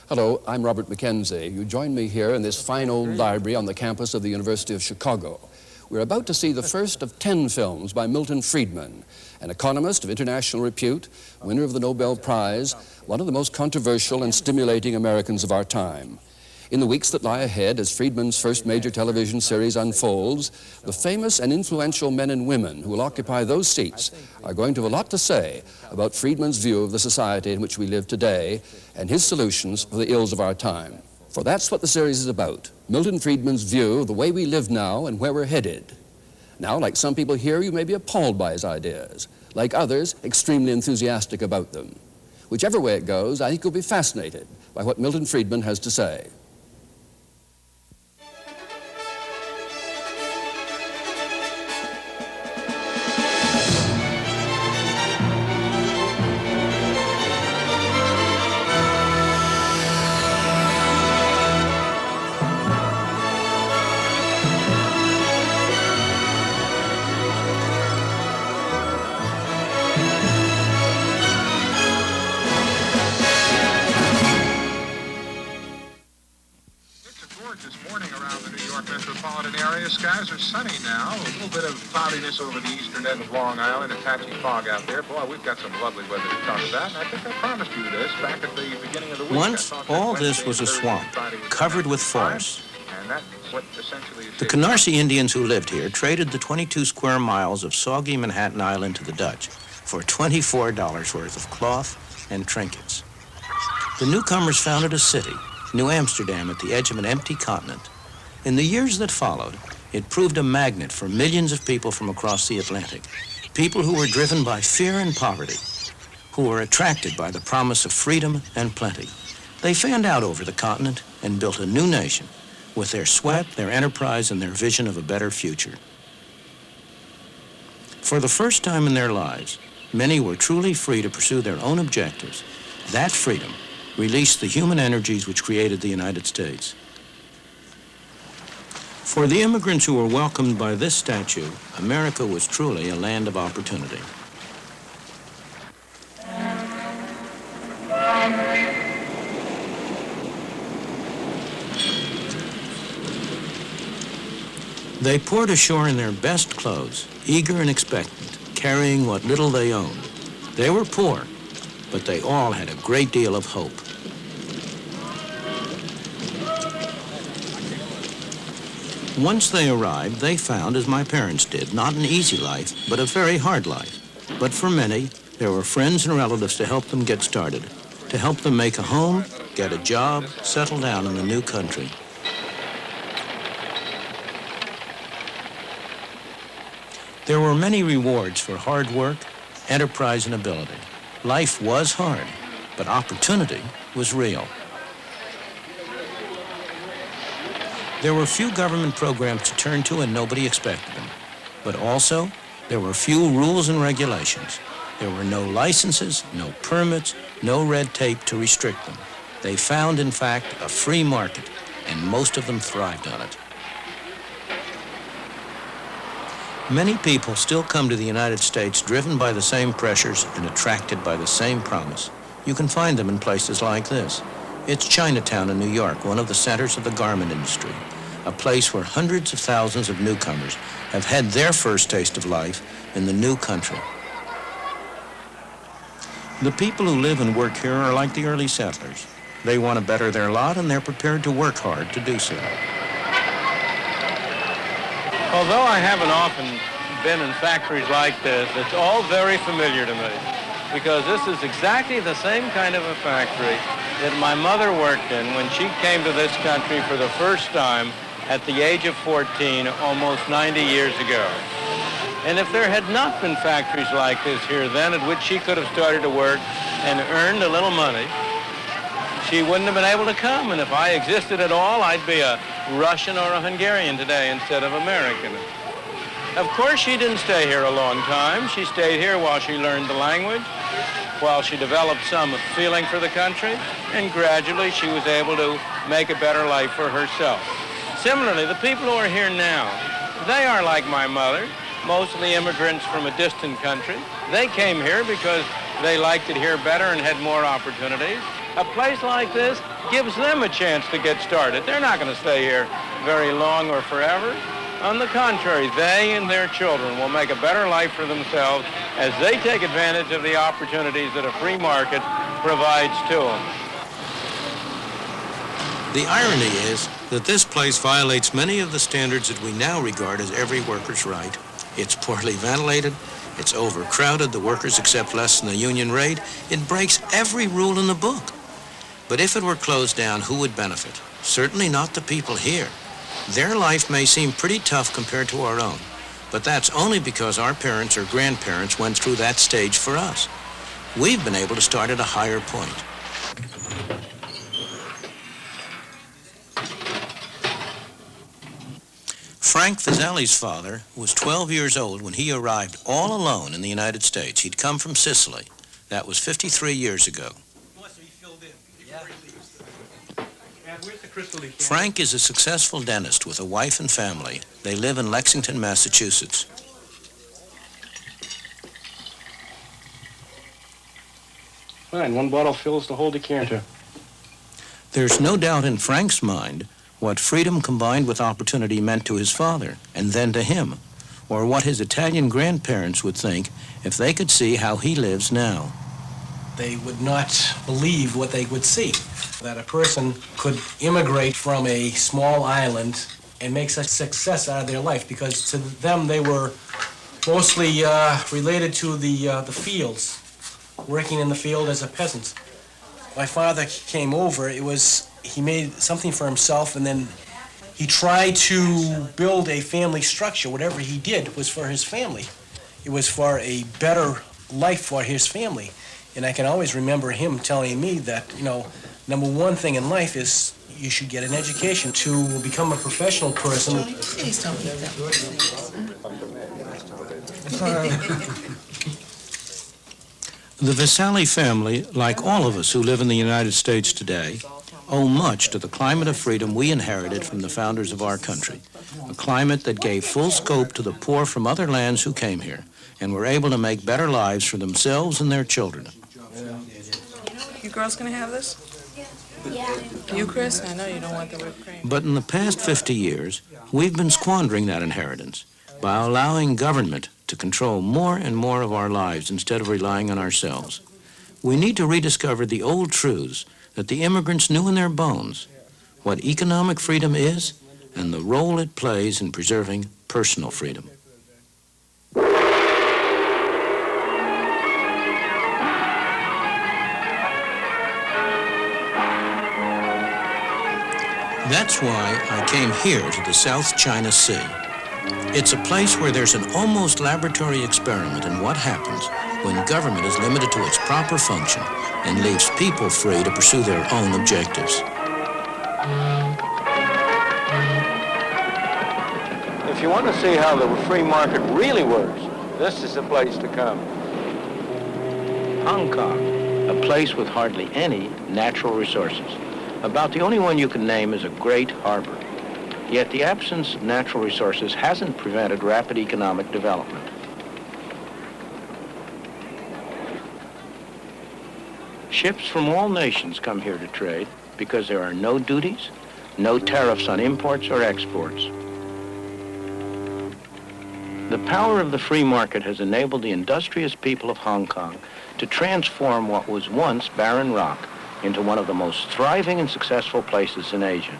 Hello, I'm Robert Mackenzie. You join me here in this fine old library on the campus of the University of Chicago. We're about to see the first of 10 films by Milton Friedman, an economist of international repute, winner of the Nobel Prize, one of the most controversial and stimulating Americans of our time. In the weeks that lie ahead, as Friedman's first major television series unfolds, the famous and influential men and women who will occupy those seats are going to have a lot to say about Friedman's view of the society in which we live today and his solutions for the ills of our time. For that's what the series is about, Milton Friedman's view of the way we live now and where we're headed. Now, like some people here, you may be appalled by his ideas. Like others, extremely enthusiastic about them. Whichever way it goes, I think you'll be fascinated by what Milton Friedman has to say. Skies are sunny now, a little bit of cloudiness over the eastern end of Long Island, a patchy fog out there. Boy, we've got some lovely weather to talk about, and I think I promised you this back at the beginning of the week. Once, all this was a swamp, covered with forests. And that's what essentially is the Canarsie Indians who lived here traded the 22 square miles of soggy Manhattan Island to the Dutch for $24 worth of cloth and trinkets. The newcomers founded a city, New Amsterdam, at the edge of an empty continent. In the years that followed, it proved a magnet for millions of people from across the Atlantic, people who were driven by fear and poverty, who were attracted by the promise of freedom and plenty. They fanned out over the continent and built a new nation with their sweat, their enterprise, and their vision of a better future. For the first time in their lives, many were truly free to pursue their own objectives. That freedom released the human energies which created the United States. For the immigrants who were welcomed by this statue, America was truly a land of opportunity. They poured ashore in their best clothes, eager and expectant, carrying what little they owned. They were poor, but they all had a great deal of hope. Once they arrived, they found, as my parents did, not an easy life, but a very hard life. But for many, there were friends and relatives to help them get started, to help them make a home, get a job, settle down in the new country. There were many rewards for hard work, enterprise, and ability. Life was hard, but opportunity was real. There were few government programs to turn to and nobody expected them. But also, there were few rules and regulations. There were no licenses, no permits, no red tape to restrict them. They found, in fact, a free market, and most of them thrived on it. Many people still come to the United States driven by the same pressures and attracted by the same promise. You can find them in places like this. It's Chinatown in New York, one of the centers of the garment industry, a place where hundreds of thousands of newcomers have had their first taste of life in the new country. The people who live and work here are like the early settlers. They want to better their lot, and they're prepared to work hard to do so. Although I haven't often been in factories like this, it's all very familiar to me, because this is exactly the same kind of a factory that my mother worked in when she came to this country for the first time at the age of 14, almost 90 years ago. And if there had not been factories like this here then, at which she could have started to work and earned a little money, she wouldn't have been able to come. And if I existed at all, I'd be a Russian or a Hungarian today instead of American. Of course, she didn't stay here a long time. She stayed here while she learned the language, while she developed some feeling for the country, and gradually she was able to make a better life for herself. Similarly, the people who are here now, they are like my mother, mostly immigrants from a distant country. They came here because they liked it here better and had more opportunities. A place like this gives them a chance to get started. They're not going to stay here very long or forever. On the contrary, they and their children will make a better life for themselves as they take advantage of the opportunities that a free market provides to them. The irony is that this place violates many of the standards that we now regard as every worker's right. It's poorly ventilated, it's overcrowded, the workers accept less than the union rate. It breaks every rule in the book. But if it were closed down, who would benefit? Certainly not the people here. Their life may seem pretty tough compared to our own, but that's only because our parents or grandparents went through that stage for us. We've been able to start at a higher point. Frank Fazeli's father was 12 years old when he arrived all alone in the United States. He'd come from Sicily. That was 53 years ago. Frank is a successful dentist with a wife and family. They live in Lexington, Massachusetts. Fine, one bottle fills the whole decanter. There's no doubt in Frank's mind what freedom combined with opportunity meant to his father, and then to him, or what his Italian grandparents would think if they could see how he lives now. They would not believe what they would see, that a person could immigrate from a small island and make such success out of their life, because to them they were mostly related to the fields, working in the field as a peasant. My father came over, he made something for himself, and then he tried to build a family structure. Whatever he did was for his family. It was for a better life for his family. And I can always remember him telling me that, number one thing in life is you should get an education to become a professional person. Johnny, please don't eat that. The Vasali family, like all of us who live in the United States today, owe much to the climate of freedom we inherited from the founders of our country, a climate that gave full scope to the poor from other lands who came here and were able to make better lives for themselves and their children. You girls gonna have this? Yeah. You, Chris? I know you don't want the whipped cream. But in the past 50 years, we've been squandering that inheritance by allowing government to control more and more of our lives instead of relying on ourselves. We need to rediscover the old truths that the immigrants knew in their bones, what economic freedom is and the role it plays in preserving personal freedom. That's why I came here to the South China Sea. It's a place where there's an almost laboratory experiment in what happens when government is limited to its proper function and leaves people free to pursue their own objectives. If you want to see how the free market really works, this is the place to come. Hong Kong, a place with hardly any natural resources. About the only one you can name is a great harbor. Yet the absence of natural resources hasn't prevented rapid economic development. Ships from all nations come here to trade because there are no duties, no tariffs on imports or exports. The power of the free market has enabled the industrious people of Hong Kong to transform what was once barren rock into one of the most thriving and successful places in Asia.